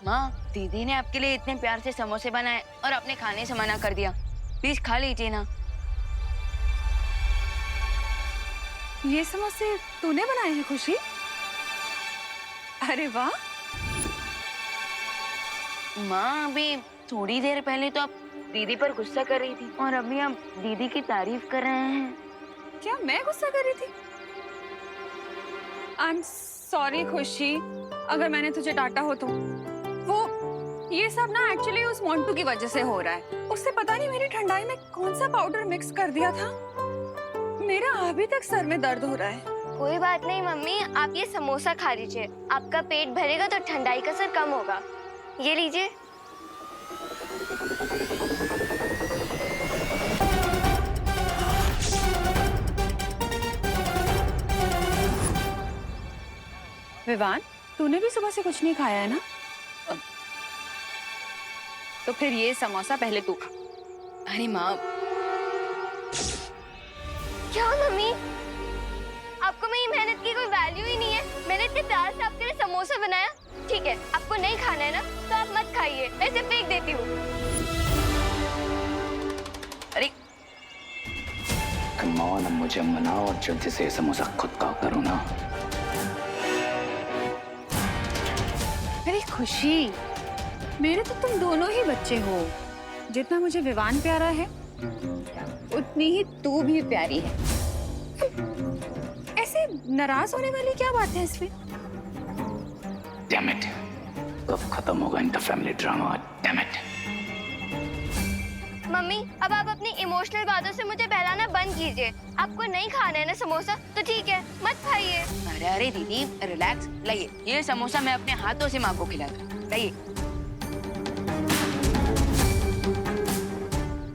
माँ, दीदी ने आपके लिए इतने प्यार से समोसे बनाए और अपने खाने से मना कर दिया। प्लीज खा लीजिए ना। ये समोसे तूने बनाए हैं खुशी? अरे वाह। माँ, अभी थोड़ी देर पहले तो आप दीदी पर गुस्सा कर रही थी और अभी आप दीदी की तारीफ कर रहे हैं। क्या मैं गुस्सा कर रही थी? आई एम सॉरी खुशी, अगर मैंने तुझे डांटा हो तो। वो ये सब ना एक्चुअली उस मोंटू की वजह से हो रहा है। उससे पता नहीं मेरी ठंडाई में कौन सा पाउडर मिक्स कर दिया था। मेरा अभी तक सर में दर्द हो रहा है। कोई बात नहीं मम्मी, आप ये समोसा खा लीजिए, आपका पेट भरेगा तो ठंडाई का असर कम होगा। ये लीजिए। विवान, तूने भी सुबह से कुछ नहीं खाया है ना? तो फिर ये समोसा पहले तू खा। अरे माँ, क्या मम्मी, आपको मेरी मेहनत की कोई वैल्यू ही नहीं है? मैंने इतने प्यार से आपके लिए समोसा बनाया। ठीक है, आपको नहीं खाना है ना तो आप मत खाइए, मैं इसे फेंक देती हूँ। अरे कमाओ ना, मुझे मनाओ और जल्दी से ये समोसा खुद का करो ना। अरे खुशी, मेरे तो तुम दोनों ही बच्चे हो। जितना मुझे विवान प्यारा है उतनी ही तू भी प्यारी है। ऐसे नाराज होने वाली क्या बात है इसमें? Damn it, कब खत्म होगा इनका family drama? Damn it। Mummy, अब आप अपनी इमोशनल बातों से मुझे बहलाना बंद कीजिए। आपको नहीं खाना है ना समोसा तो ठीक है, मत खाइए। अरे अरे दीदी, रिलैक्स। लाइए, ये समोसा मैं अपने हाथों से माँ को खिलाता। लाइए।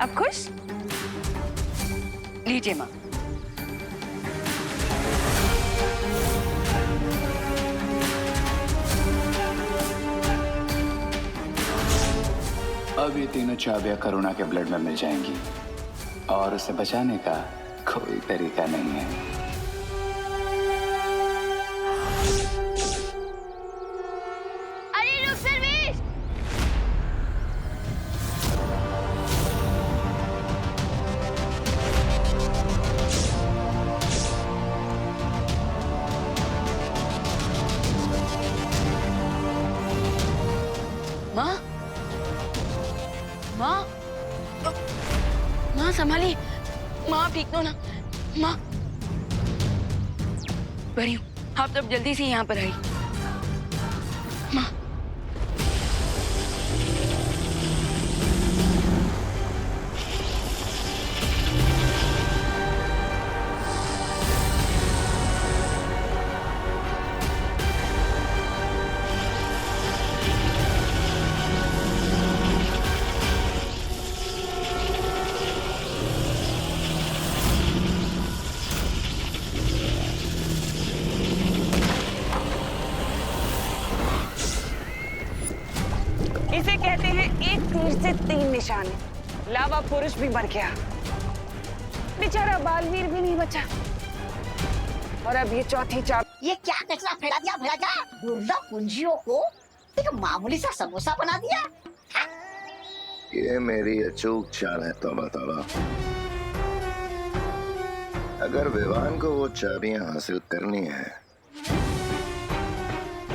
अब खुश? लीजिए माँ। अब ये तीनों चाबियां करुणा के ब्लड में मिल जाएंगी और उसे बचाने का कोई तरीका नहीं है। अरे रुक सर्वेश! माँ, माँ, माँ संभालिए। माँ ठीक तो ना? माँ, बड़ी हूँ। आप तब जल्दी से यहाँ पर आई। माँ, इसे कहते हैं एक तीर से तीन निशाने। लावा पुरुष भी मर गया, बेचारा बालवीर भी नहीं बचा, और अब ये चौथी चाब। ये क्या कचरा फैला दिया भैया? दुर्लभ पूंजियों को एक मामूली सा समोसा बना दिया। ये मेरी अचूक चाल है तौबा तौबा। अगर विवान को वो चाबियां हासिल करनी है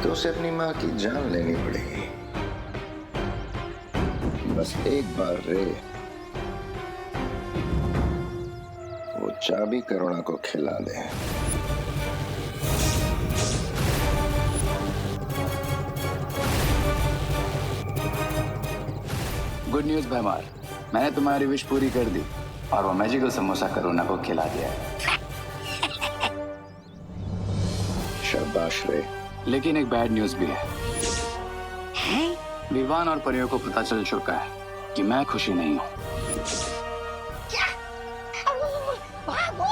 तो उसे अपनी माँ की जान लेनी पड़ेगी। बस एक बार रे वो चाबी करुणा को खिला दे। गुड न्यूज भैमार, मैंने तुम्हारी विश पूरी कर दी और वो मैजिकल समोसा करुणा को खिला दिया है। शाबाश रे। लेकिन एक बैड न्यूज भी है। विवान और परियों को पता चल चुका है कि मैं खुशी नहीं हूँ। क्या? भागो!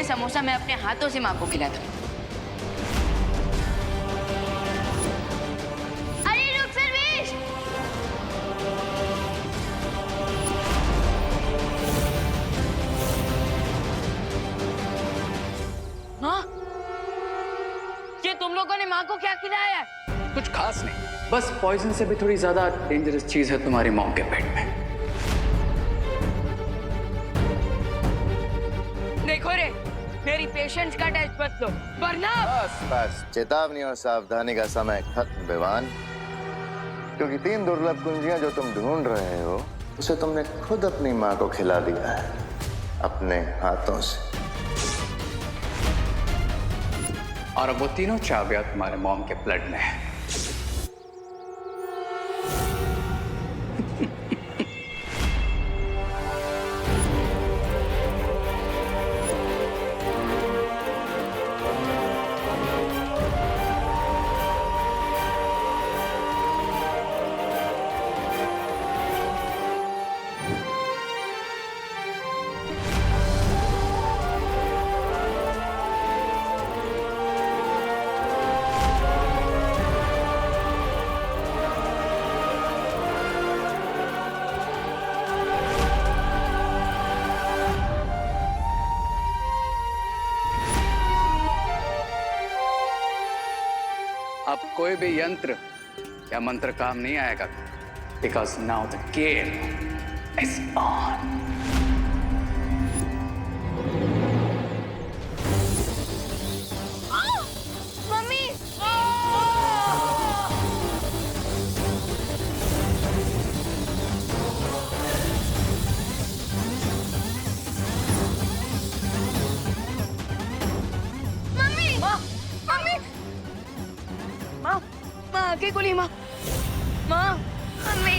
ये समोसा मैं अपने हाथों से माँ को खिलाती हूँ। अरे रुक सर्वेश। हाँ? ये तुम लोगों ने माँ को क्या खिलाया है? कुछ खास नहीं, बस पॉइजन से भी थोड़ी ज्यादा डेंजरस चीज है तुम्हारी मॉम के पेट में। देखो रे, मेरी पेशेंस का टेस्ट मत लो, वरना बस बस, चेतावनी और सावधानी का समय खत्म विवान, क्योंकि 3 दुर्लभ कुंजियां जो तुम ढूंढ रहे हो उसे तुमने खुद अपनी माँ को खिला दिया है अपने हाथों से। और अब वो तीनों चाबियां तुम्हारे मॉम के ब्लड में है। अब कोई भी यंत्र या मंत्र काम नहीं आएगा, because now the game is on. Mummy. Mummy. Mummy. माँ, माँ आगे खोली माँ, माँ, मम्मी।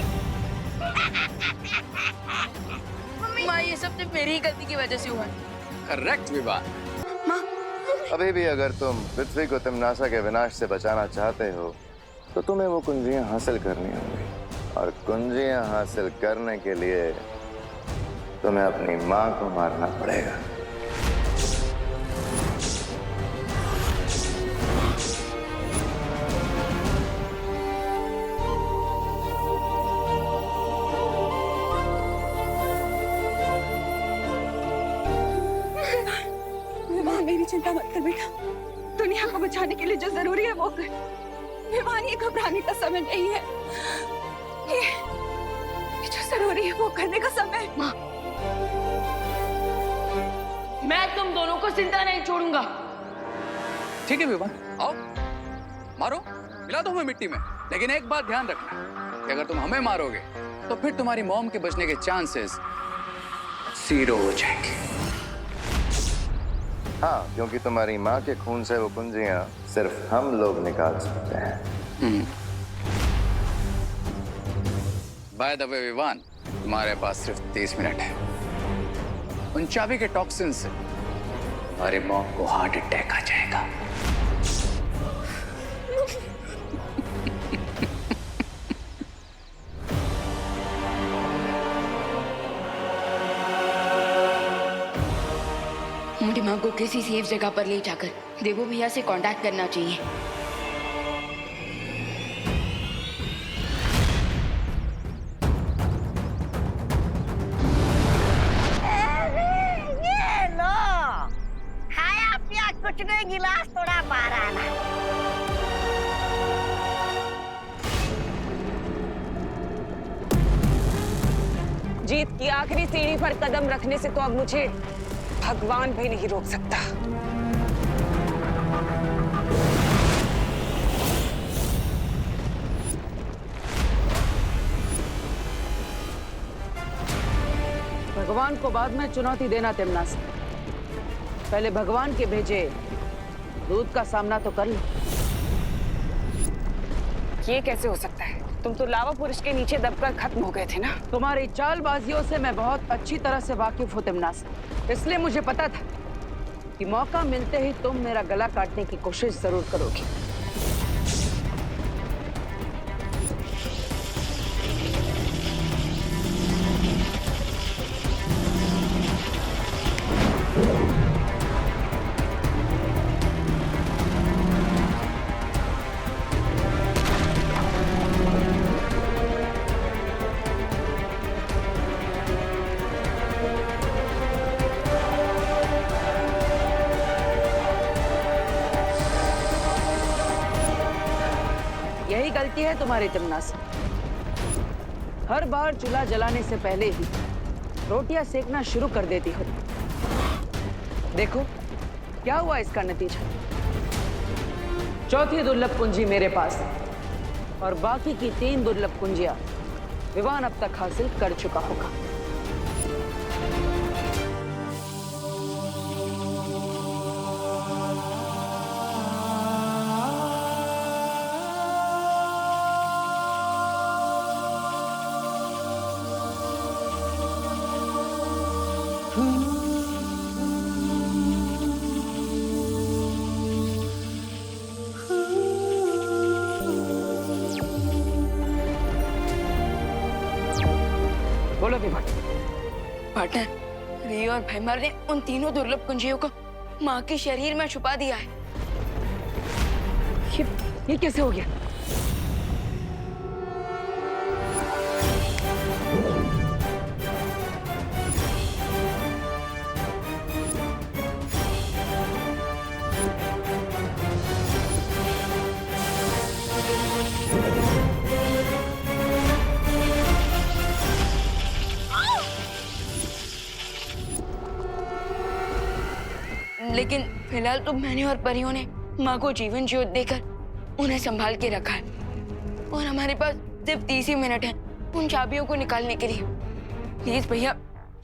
माँ ये सब सिर्फ मेरी ही गलती की वजह से हुआ है। करेक्ट विवान। माँ, अभी भी अगर तुम पृथ्वी को तिम्नासा के विनाश से बचाना चाहते हो तो तुम्हें वो कुंजियां हासिल करनी होंगी, और कुंजियां हासिल करने के लिए तुम्हें अपनी माँ को मारना पड़ेगा। विवान मेरी चिंता मत कर बेटा, दुनिया को बचाने के लिए जो जरूरी है वो कर। विवान ये घबराने का समय नहीं है, ये जो जरूरी है वो करने का समय है। माँ, मैं तुम दोनों को जिंदा नहीं छोड़ूंगा। ठीक है विवान, आओ मारो, मिला दो हमें मिट्टी में, लेकिन एक बात ध्यान रखना कि अगर तुम हमें मारोगे तो फिर तुम्हारी मॉम के बचने के चांसेस 0 हो जाएंगे। हाँ, क्योंकि तुम्हारी माँ के खून से वो कुंजियां सिर्फ हम लोग निकाल सकते हैं। बाय द वे विवान, तुम्हारे पास सिर्फ 30 मिनट है। उन चाबी के टॉक्सिन से हमारे मॉम को हार्ट अटैक आ जाएगा। मेरी माँ को किसी सेफ जगह पर ले जाकर देवो भैया से कांटेक्ट करना चाहिए। ये लो, खाया पिया कुछ नहीं, गिलास थोड़ा मारा ना। जीत की आखिरी सीढ़ी पर कदम रखने से तो अब मुझे भगवान भी नहीं रोक सकता। भगवान को बाद में चुनौती देना तिम्नासा, पहले भगवान के भेजे दूध का सामना तो कर लो। ये कैसे हो सकता है? तुम तो लावा पुरुष के नीचे दबकर खत्म हो गए थे ना। तुम्हारी चालबाजियों से मैं बहुत अच्छी तरह से वाकिफ हूँ तिम्नासा, इसलिए मुझे पता था कि मौका मिलते ही तुम मेरा गला काटने की कोशिश जरूर करोगी। यही गलती है तुम्हारी तिमना से। हर बार चूल्हा जलाने से पहले ही रोटियां सेकना शुरू कर देती हो। देखो क्या हुआ इसका नतीजा। चौथी दुर्लभ कुंजी मेरे पास है और बाकी की 3 दुर्लभ कुंजियां विवान अब तक हासिल कर चुका होगा। बोलो विवान। पार्टनर, रियो और भैमार ने उन तीनों दुर्लभ कुंजियों को माँ के शरीर में छुपा दिया है। ये कैसे हो गया? लेकिन फिलहाल तो मैंने और परियों ने माँ को जीवन ज्योत देकर उन्हें संभाल के रखा है और हमारे पास सिर्फ 30 ही मिनट हैं उन चाबियों को निकालने के लिए। प्लीज भैया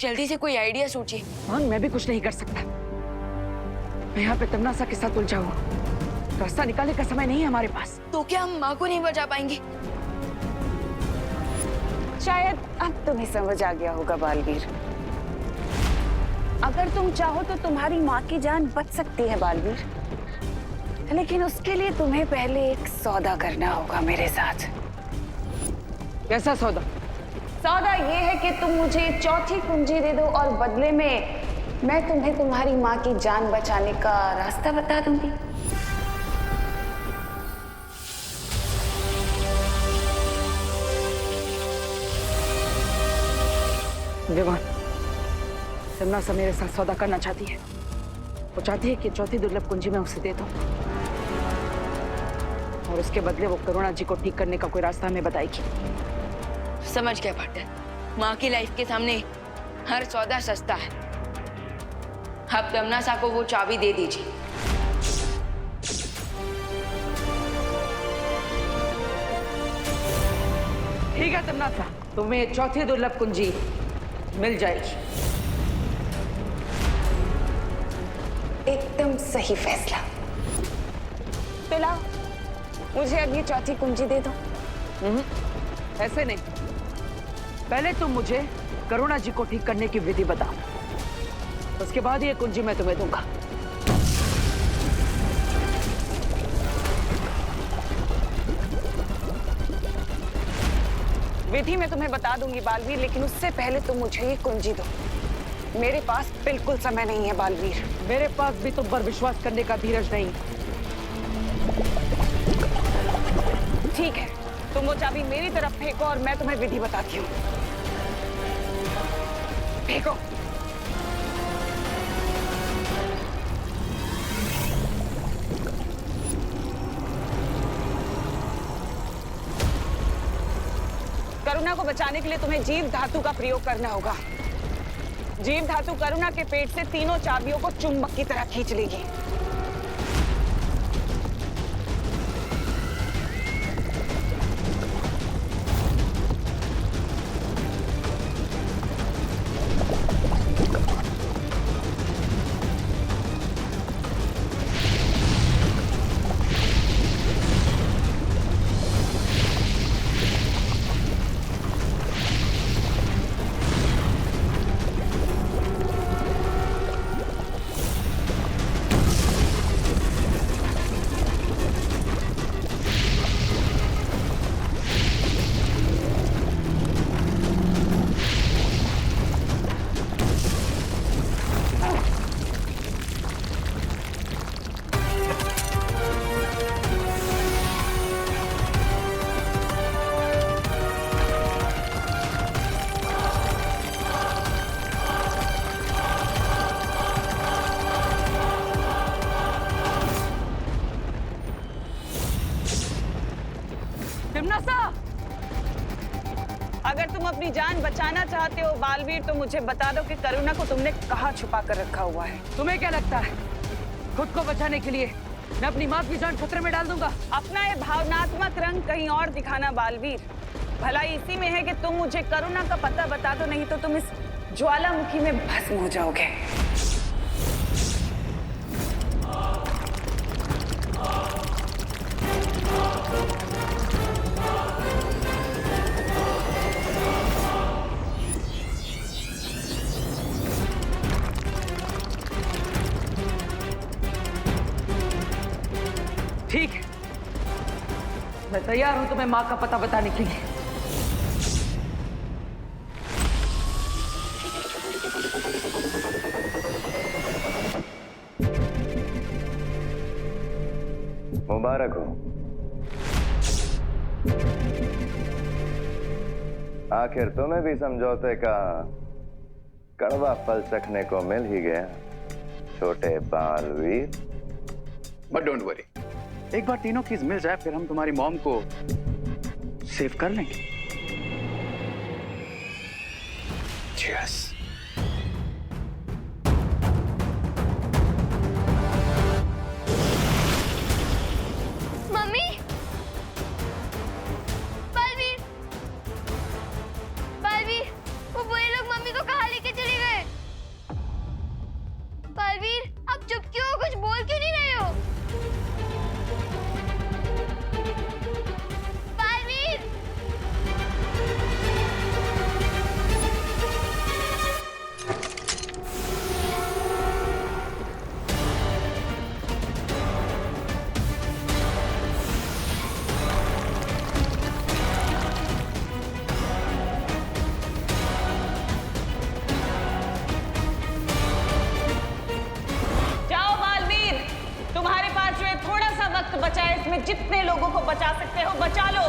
जल्दी से कोई आइडिया सोचिए। हाँ, मैं भी कुछ नहीं कर सकता। मैं यहाँ पे तमन्ना के साथ उलझा हुआ, रास्ता निकालने का समय नहीं है हमारे पास। तो क्या हम माँ को नहीं बचा पाएंगे? शायद अब तुम्हें समझ आ गया होगा बालवीर। अगर तुम चाहो तो तुम्हारी माँ की जान बच सकती है बालवीर, लेकिन उसके लिए तुम्हें पहले एक सौदा करना होगा मेरे साथ। कैसा सौदा? सौदा ये है कि तुम मुझे चौथी कुंजी दे दो और बदले में मैं तुम्हें तुम्हारी माँ की जान बचाने का रास्ता बता दूंगी। विवान, तमन्ना मेरे साथ सौदा करना चाहती है। वो चाहती है कि चौथी दुर्लभ कुंजी मैं उसे दे दूं और उसके बदले वो करुणा जी को ठीक करने का कोई रास्ता हमें बताएगी। समझ गया पार्टनर। माँ की लाइफ के सामने हर सौदा सस्ता है। आप तमन्ना को वो चाबी दे दीजिए। ठीक है तमन्ना, तुम्हें चौथी दुर्लभ कुंजी मिल जाएगी। एकदम सही फैसला। तो लाओ, मुझे अब ये चौथी कुंजी दे दो। ऐसे नहीं, पहले तुम मुझे करुणा जी को ठीक करने की विधि बताओ, उसके बाद ये कुंजी मैं तुम्हें दूंगा। विधि मैं तुम्हें बता दूंगी बालवीर, लेकिन उससे पहले तुम मुझे ये कुंजी दो। मेरे पास बिल्कुल समय नहीं है बालवीर। मेरे पास भी तुम पर विश्वास करने का धीरज नहीं। ठीक है, तुम वो चाबी मेरी तरफ फेंको और मैं तुम्हें विधि बताती हूँ। फेंको। करुणा को बचाने के लिए तुम्हें जीव धातु का प्रयोग करना होगा। जीव धातु करुणा के पेट से तीनों चाबियों को चुंबक की तरह खींच लेगी। तिमनासा! अगर तुम अपनी जान बचाना चाहते हो बालवीर, तो मुझे बता दो कि करुणा को तुमने कहाँ छुपा कर रखा हुआ है। तुम्हें क्या लगता है खुद को बचाने के लिए मैं अपनी माँ की जान खतरे में डाल दूंगा? अपना ये भावनात्मक रंग कहीं और दिखाना बालवीर। भला इसी में है कि तुम मुझे करुणा का पता बता दो, नहीं तो तुम इस ज्वालामुखी में भस्म हो जाओगे। ठीक है, मैं तैयार हूं तुम्हें माँ का पता बताने के लिए। मुबारक हो। आखिर तुम्हें भी समझौते का कड़वा फल चखने को मिल ही गया, छोटे बालवीर। बट डोंट वरी, एक बार तीनों चीज मिल जाए फिर हम तुम्हारी मॉम को सेव कर लेंगे। Cheers. मम्मी, बालवीर, बालवीर, वो बुरे लोग मम्मी को कहाँ लेके चले गए? बालवीर, आप चुप क्यों हो? कुछ बोल क्यों नहीं रहे हो? बालवीर! जाओ बालवीर, तुम्हारे पास जो है थोड़ा सा वक्त बचा है, इसमें जितने लोगों को बचा सकते हो बचा लो।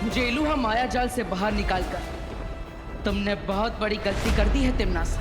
मुझे इलूहा माया जाल से बाहर निकालकर तुमने बहुत बड़ी गलती कर दी है तिमनासा।